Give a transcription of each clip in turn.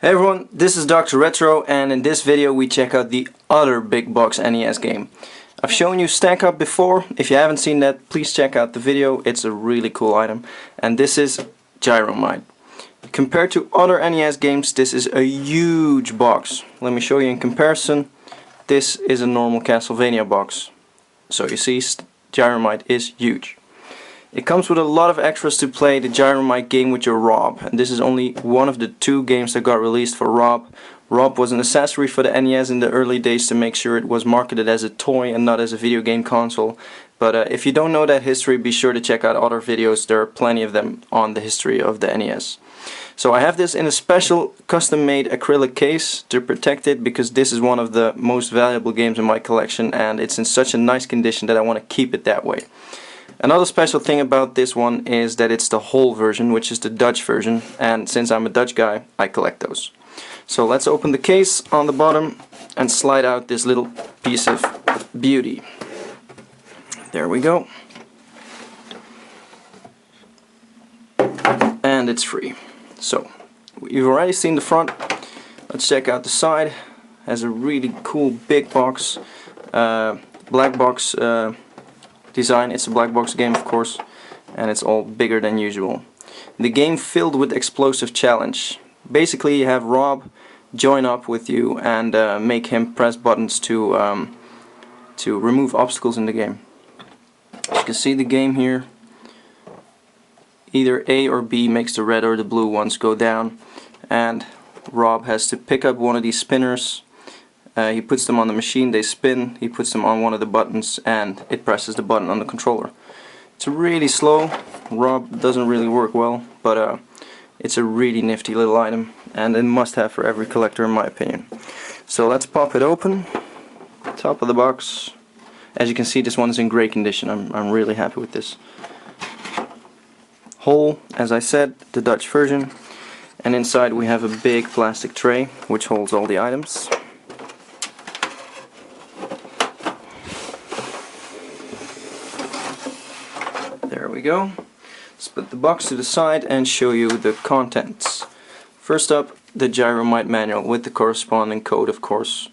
Hey everyone, this is Dr. Retro, and in this video we check out the other big box NES game. I've shown you Stack Up before. If you haven't seen that, please check out the video. It's a really cool item. And this is Gyromite. Compared to other NES games, this is a huge box. Let me show you in comparison. This is a normal Castlevania box. So you see, Gyromite is huge. It comes with a lot of extras to play the Gyromite game with your r.o.b. And this is only one of the 2 games that got released for r.o.b. r.o.b was an accessory for the NES in the early days to make sure it was marketed as a toy and not as a video game console. But if you don't know that history, be sure to check out other videos. There are plenty of them on the history of the NES. So I have this in a special custom-made acrylic case to protect it, because this is one of the most valuable games in my collection and it's in such a nice condition that I want to keep it that way. Another special thing about this one is that it's the whole version, which is the Dutch version, and since I'm a Dutch guy, I collect those. So let's open the case on the bottom and slide out this little piece of beauty. There we go. And it's free. So, you've already seen the front. Let's check out the side. It has a really cool big box, black box design. It's a black box game, of course, and it's all bigger than usual. The game filled with explosive challenge. Basically you have r.o.b join up with you and make him press buttons to remove obstacles in the game. As you can see, the game here, either A or B makes the red or the blue ones go down, and r.o.b has to pick up one of these spinners. He puts them on the machine, they spin, he puts them on one of the buttons and it presses the button on the controller. It's really slow, r.o.b doesn't really work well, but it's a really nifty little item and a must have for every collector in my opinion. So let's pop it open. Top of the box. As you can see, this one is in great condition. I'm really happy with this. Whole, as I said, the Dutch version, and inside we have a big plastic tray which holds all the items. There we go. Let's put the box to the side and show you the contents. First up, the Gyromite manual with the corresponding code, of course.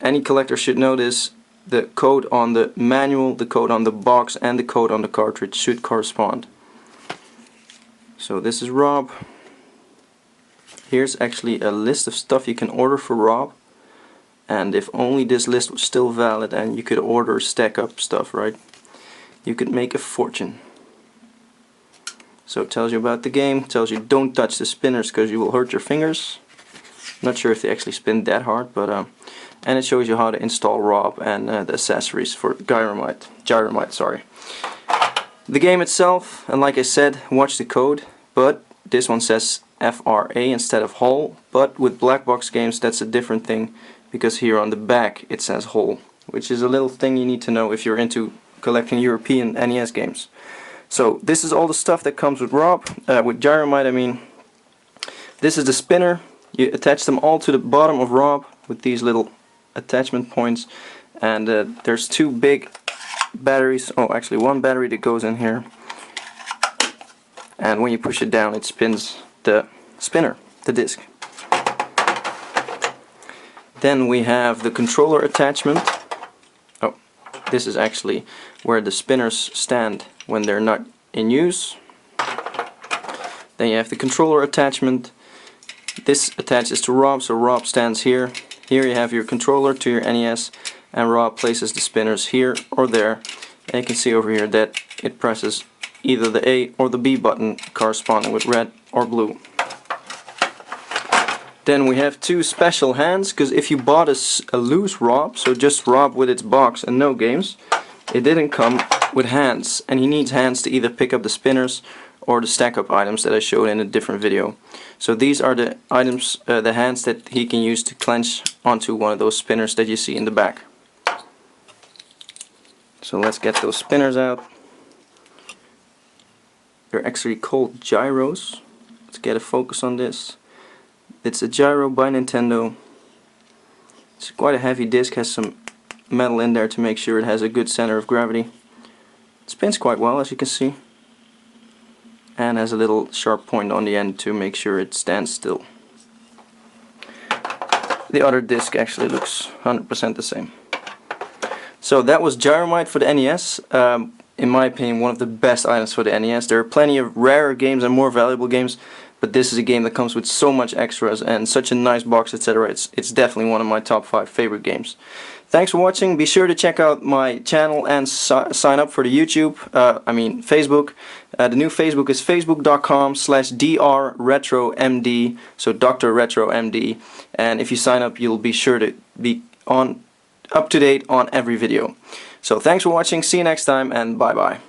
Any collector should know this. The code on the manual, the code on the box and the code on the cartridge should correspond. So this is r.o.b. Here's actually a list of stuff you can order for r.o.b. And if only this list was still valid and you could order Stack Up stuff, right? You could make a fortune. So it tells you about the game, tells you don't touch the spinners because you will hurt your fingers. Not sure if they actually spin that hard, but and it shows you how to install r.o.b and the accessories for Gyromite, sorry. The game itself, and like I said, watch the code, but this one says FRA instead of whole, but with black box games that's a different thing, because here on the back it says whole, which is a little thing you need to know if you're into collecting European NES games. So this is all the stuff that comes with r.o.b. With Gyromite, I mean, this is the spinner. You attach them all to the bottom of r.o.b with these little attachment points, and there's 2 big batteries, oh actually 1 battery that goes in here, and when you push it down it spins the spinner, the disc. Then we have the controller attachment. Oh, this is actually where the spinners stand when they're not in use. Then you have the controller attachment. This attaches to r.o.b, so r.o.b stands here. Here you have your controller to your NES, and r.o.b places the spinners here or there. And you can see over here that it presses either the A or the B button corresponding with red or blue. Then we have 2 special hands, because if you bought a loose r.o.b, so just r.o.b with its box and no games, it didn't come with hands, and he needs hands to either pick up the spinners or the Stack Up items that I showed in a different video. So these are the items, the hands that he can use to clench onto one of those spinners that you see in the back. So let's get those spinners out. They're actually called gyros. Let's get a focus on this. It's a gyro by Nintendo. It's quite a heavy disc, has some metal in there to make sure it has a good center of gravity. It spins quite well, as you can see, and has a little sharp point on the end to make sure it stands still. the other disc actually looks 100% the same. So that was Gyromite for the NES. In my opinion, one of the best items for the NES. There are plenty of rarer games and more valuable games, but this is a game that comes with so much extras and such a nice box, etc. It's definitely one of my top 5 favorite games. Thanks for watching. Be sure to check out my channel and sign up for the YouTube, Facebook. The new Facebook is facebook.com/dr.retro.md, so dr.retro.md. And if you sign up, you'll be sure to be up to date on every video. So thanks for watching, see you next time, and bye bye.